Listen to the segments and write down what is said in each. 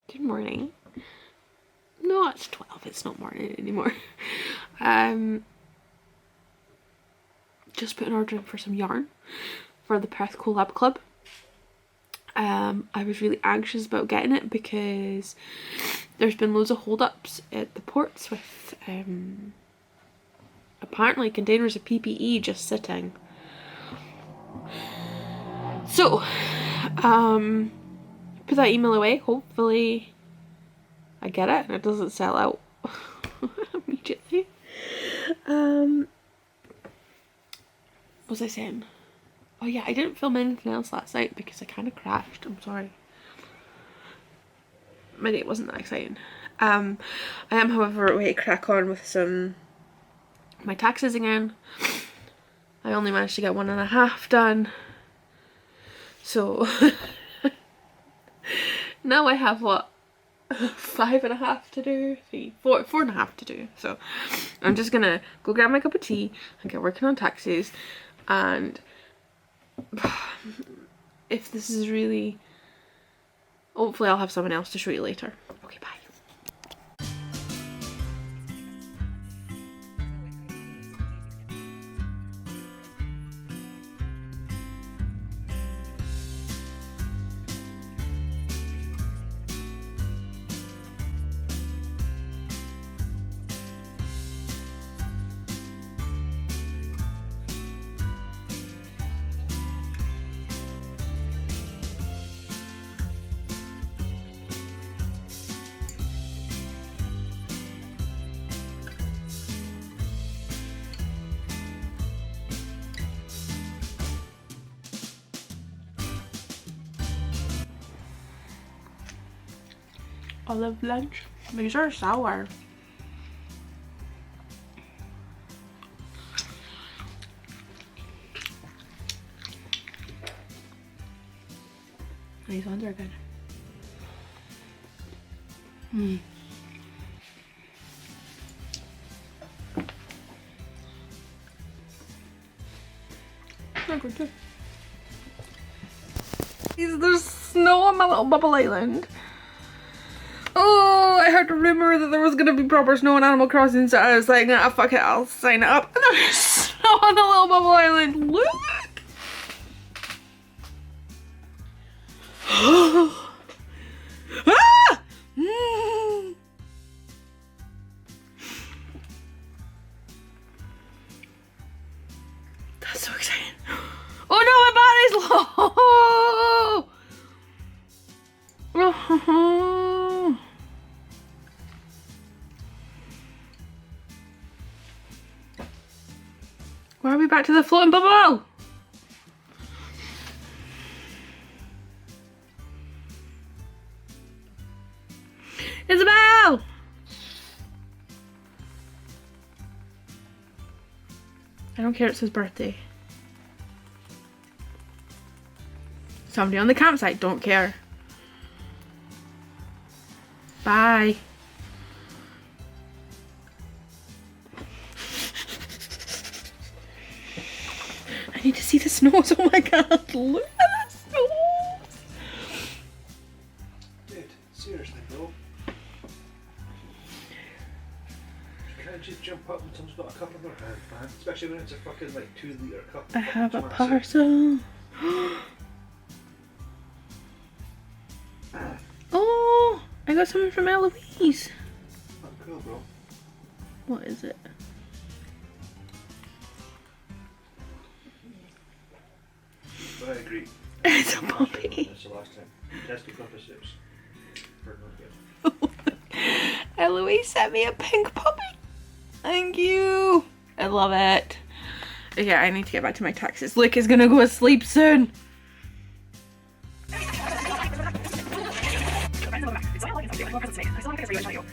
Good morning. No, it's 12. It's not morning anymore. Just put an order in for some yarn for the Perth Collab Club. I was really anxious about getting it because there's been loads of hold-ups at the ports with apparently containers of PPE just sitting. So, put that email away. Hopefully I get it and it doesn't sell out immediately. What was I saying? Oh yeah, I didn't film anything else last night because I kind of crashed. I'm sorry. My day wasn't that exciting. I am, however, ready to crack on with my taxes again. I only managed to get 1.5 done. So now I have what? 5.5 to do? 4.5 to do. So I'm just gonna go grab my cup of tea and get working on taxes. And if this is really, hopefully I'll have someone else to show you later. Okay, bye. Olive lunch. These are sour. These ones are good. They're good too. There's snow on my little bubble island. Oh, I heard a rumour that there was going to be proper snow in Animal Crossing, so I was like, nah, fuck it, I'll sign up. And there's snow on the little bubble island. Look! Ah! That's so exciting. Oh no, my body's low! Why are we back to the floating bubble? Isabel! I don't care, it's his birthday. Somebody on the campsite, don't care. Bye. I need to see the snows. Oh my god, look at the snows! Dude, seriously, bro. You can't just jump up when someone's got a cup in their hand, man. Especially when it's a fucking like 2-litre cup. I have a Massive. parcel. Oh, I got something from Eloise. Oh, cool, bro. What is it? But I agree. It's a puppy. That's the last time. Tested contraceptives. For no good. Eloise sent me a pink puppy. Thank you. I love it. Okay, I need to get back to my taxes. Luke is gonna go to sleep soon.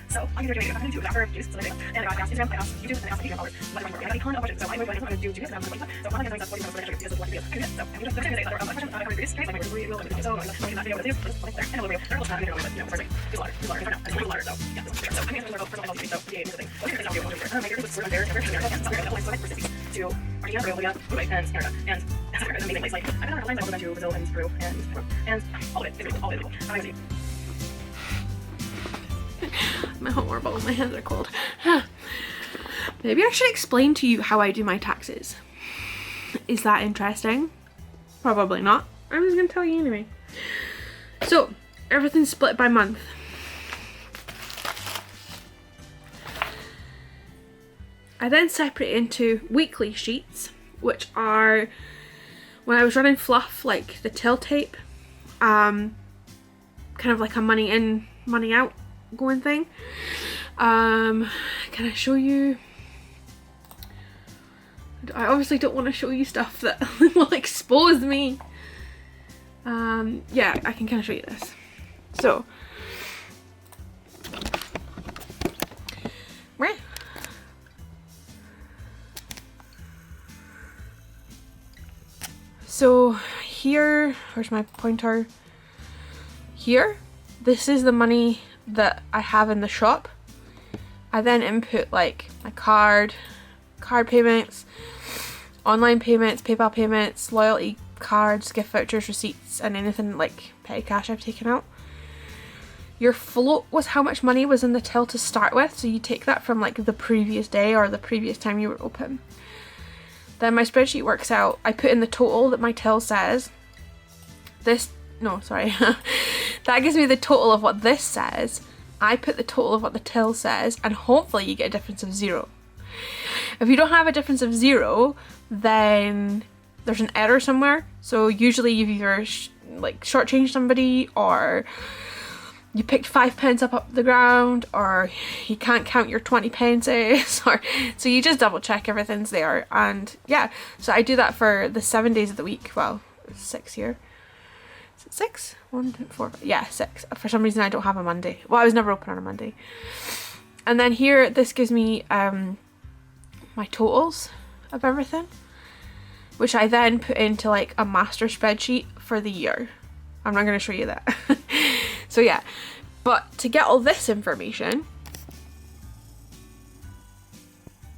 So I'm going to do it. I'm going to do it after juice. So and I got Instagram, I asked YouTube, and I asked Instagram followers. But I have a ton of questions. So I'm going to do juice, and I'm going to so one of the things that's 40 minutes later is what it is. So I'm going to say that question. I'm going to reduce. I'm going to really so I'm going to video with this. And a little bit. There will not be sorry. It's water. It's water. It's water. So yeah. So I'm going to first of all, so yeah, anything. Okay, so I'm going to make it there. To Argentina, Bolivia, Uruguay, and Canada, and that's an amazing place. Like I've been on airlines all the way to Brazil and Peru and all of it. It's all available. I'm going to see. my hot water bottle, my hands are cold. Maybe I should explain to you how I do my taxes. Is that interesting? Probably not. I'm just gonna tell you anyway. So, everything's split by month. I then separate into weekly sheets, which are when I was running fluff, like the till tape, kind of like a money in, money out going thing. Can I show you? I obviously don't want to show you stuff that will expose me. Yeah, I can kind of show you this. So, here, where's my pointer? Here, this is the money that I have in the shop. I then input like my card payments, online payments, PayPal payments, loyalty cards, gift vouchers, receipts, and anything like petty cash I've taken out. Your float was how much money was in the till to start with, so you take that from like the previous day or the previous time you were open. Then my spreadsheet works out, I put in the total that my till says. That gives me the total of what this says. I put the total of what the till says, and hopefully you get a difference of 0. If you don't have a difference of 0, then there's an error somewhere. So usually you've either shortchanged somebody, or you picked 5 pence up the ground, or you can't count your 20 pences, or so you just double check everything's there. And yeah, so I do that for the 7 days of the week. Well, 6 here. Is it 6? 1, 2, 4, 5. Yeah, 6. For some reason I don't have a Monday. Well, I was never open on a Monday. And then here, this gives me my totals of everything, which I then put into like a master spreadsheet for the year. I'm not going to show you that. So yeah, but to get all this information,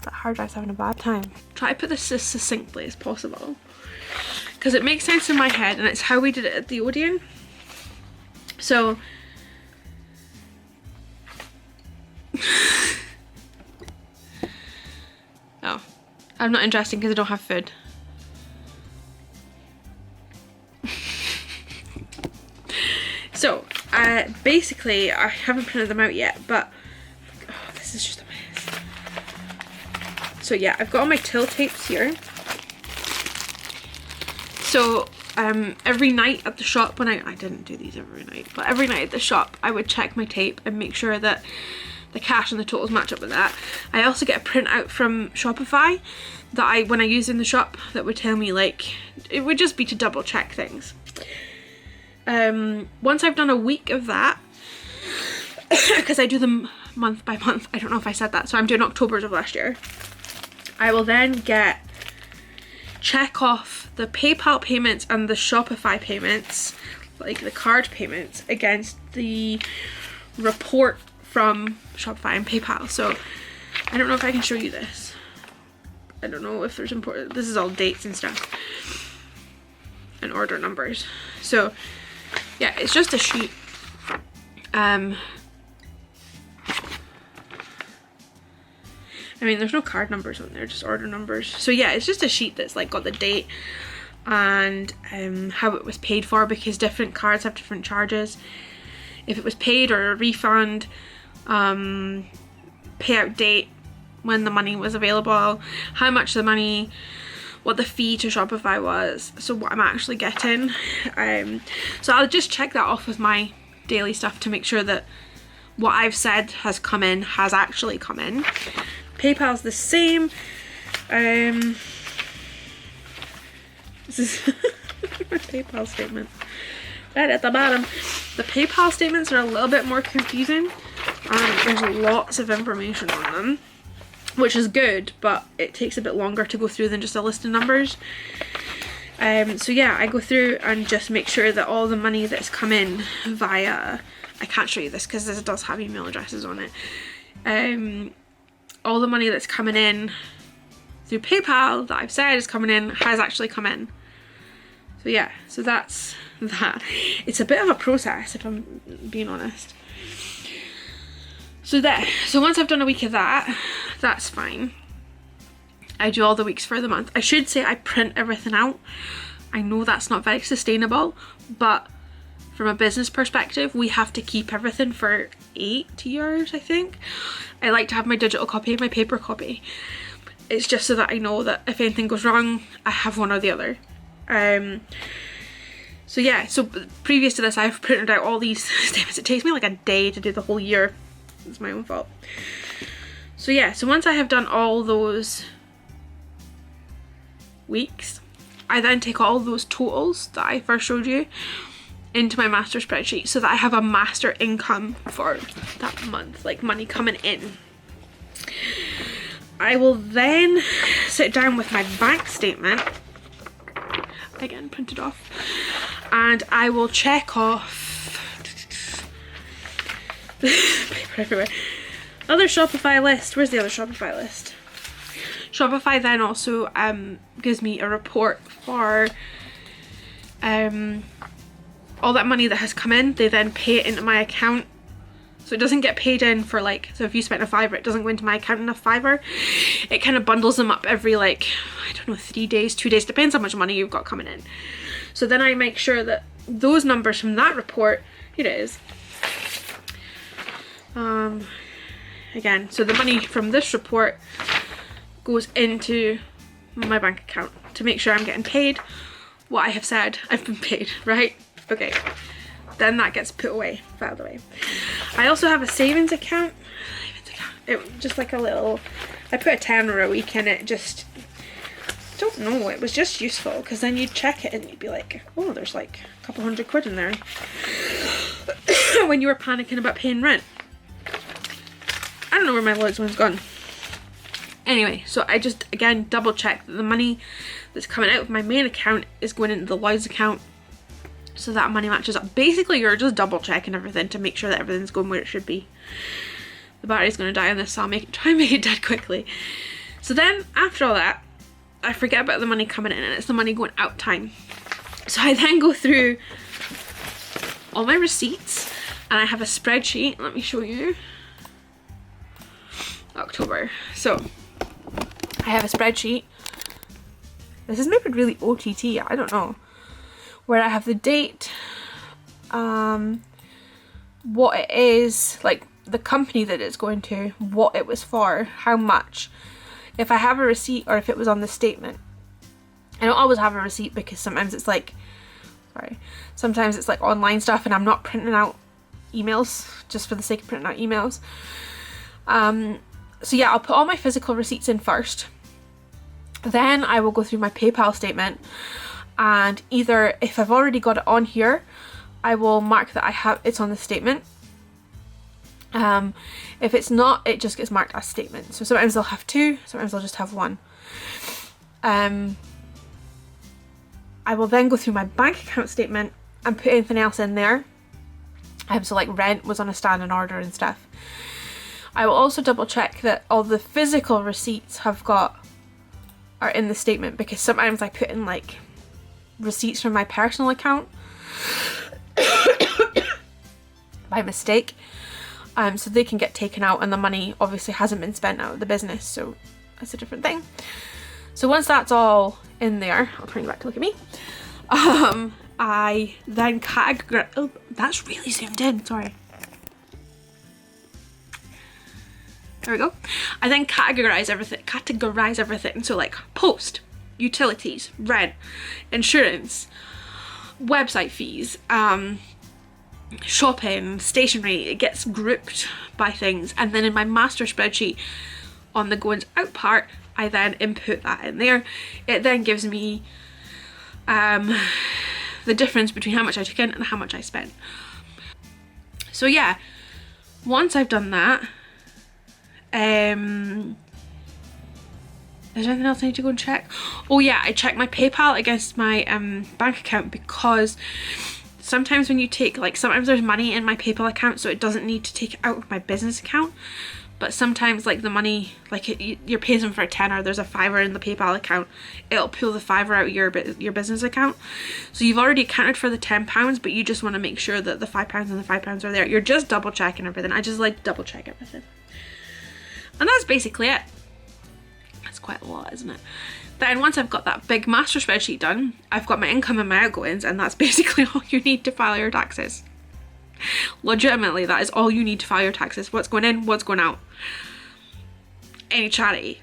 that hard drive's having a bad time. Try to put this as succinctly as possible, because it makes sense in my head, and it's how we did it at the Odeon. So oh, I'm not interested because I don't have food. So basically, I haven't printed them out yet, but this is just a mess. So yeah, I've got all my till tapes here. So every night at the shop, when I didn't do these every night, but every night at the shop I would check my tape and make sure that the cash and the totals match up with that. I also get a printout from Shopify that when I use in the shop, that would tell me, like, it would just be to double check things. Once I've done a week of that, because I do them month by month, I don't know if I said that, so I'm doing October's of last year, I will then check off the PayPal payments and the Shopify payments, like the card payments, against the report from Shopify and PayPal. So I don't know if I can show you this. I don't know if there's important, this is all dates and stuff and order numbers. So yeah, it's just a sheet. I mean, there's no card numbers on there, just order numbers. So yeah, it's just a sheet that's like got the date and how it was paid for, because different cards have different charges. If it was paid or a refund, payout date, when the money was available, how much the money, what the fee to Shopify was, so what I'm actually getting. So I'll just check that off with my daily stuff to make sure that what I've said has come in has actually come in. PayPal's the same. This is my PayPal statement right at the bottom. The PayPal statements are a little bit more confusing. There's lots of information on them, which is good, but it takes a bit longer to go through than just a list of numbers. So yeah, I go through and just make sure that all the money that's come in via, I can't show you this because this does have email addresses on it. All the money that's coming in through PayPal that I've said is coming in has actually come in. So yeah, so that's that. It's a bit of a process, if I'm being honest. So once I've done a week of that, that's fine. I do all the weeks for the month. I should say I print everything out. I know that's not very sustainable, but from a business perspective, we have to keep everything for 8 years, I think. I like to have my digital copy and my paper copy. It's just so that I know that if anything goes wrong, I have one or the other. So yeah, so previous to this, I've printed out all these statements. It takes me like a day to do the whole year. It's my own fault. So yeah, so once I have done all those weeks, I then take all those totals that I first showed you into my master spreadsheet so that I have a master income for that month, like money coming in. I will then sit down with my bank statement, again printed off, and I will check off paper everywhere. Other Shopify list. Where's the other Shopify list? Shopify then also gives me a report for all that money that has come in. They then pay it into my account. So it doesn't get paid in for like, so if you spent a £5, it doesn't go into my account in a £5. It kind of bundles them up every like, I don't know, 3 days, 2 days, depends how much money you've got coming in. So then I make sure that those numbers from that report, here it is. Again, so the money from this report goes into my bank account to make sure I'm getting paid what I have said I've been paid, right? Okay. Then that gets put away, filed away. I also have a savings account. It just like a little, I put a tenner a week in it, just, don't know, it was just useful because then you'd check it and you'd be like, oh, there's like a couple £100 in there when you were panicking about paying rent. I don't know where my Lloyd's one's gone. Anyway, so I just, again, double check that the money that's coming out of my main account is going into the Lloyd's account, so that money matches up. Basically, you're just double checking everything to make sure that everything's going where it should be. The battery's going to die on this, so I'll try and make it dead quickly. So then, after all that, I forget about the money coming in and it's the money going out time. So I then go through all my receipts and I have a spreadsheet. Let me show you. October. So I have a spreadsheet. This is maybe really OTT, I don't know. Where I have the date, what it is, like the company that it's going to, what it was for, how much, if I have a receipt or if it was on the statement. I don't always have a receipt because sometimes it's like, sometimes it's like online stuff and I'm not printing out emails just for the sake of printing out emails. So yeah, I'll put all my physical receipts in first. Then I will go through my PayPal statement. And either if I've already got it on here, I will mark that it's on the statement. If it's not, it just gets marked as statement. So sometimes they'll have two, sometimes they'll just have one. I will then go through my bank account statement and put anything else in there. So like rent was on a standing order and stuff. I will also double check that all the physical receipts are in the statement, because sometimes I put in like receipts from my personal account by mistake, so they can get taken out and the money obviously hasn't been spent out of the business, so that's a different thing. So once that's all in there, I'll turn you back to look at me. I then categorize. Oh, that's really zoomed in, sorry. There we go. I then categorize everything. So like post, utilities, rent, insurance, website fees, shopping, stationery. It gets grouped by things, and then in my master spreadsheet on the goings out part, I then input that in there. It then gives me the difference between how much I took in and how much I spent. So yeah, once I've done that, is there anything else I need to go and check? Oh yeah, I check my PayPal against my bank account, because sometimes when you take, like, sometimes there's money in my PayPal account, so it doesn't need to take it out of my business account, but sometimes like the money, like you're paying them for a tenner, there's a £5 in the PayPal account, it'll pull the £5 out of your business account. So you've already accounted for the £10, but you just want to make sure that the £5 and the £5 are there. You're just double checking everything. I just like to double check everything. And that's basically it. That's quite a lot, isn't it? Then once I've got that big master spreadsheet done, I've got my income and my outgoings, and that's basically all you need to file your taxes. Legitimately, that is all you need to file your taxes. What's going in, what's going out. Any charity.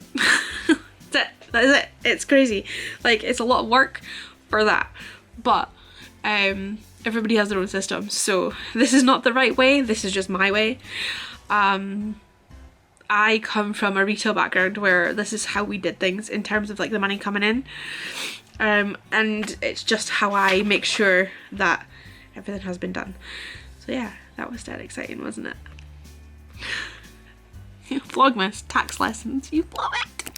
That's it. That is it. It's crazy. Like, it's a lot of work for that. But everybody has their own system. So this is not the right way. This is just my way. I come from a retail background where this is how we did things in terms of like the money coming in. And it's just how I make sure that everything has been done. So yeah, that was dead exciting, wasn't it? Vlogmas, tax lessons, you love it!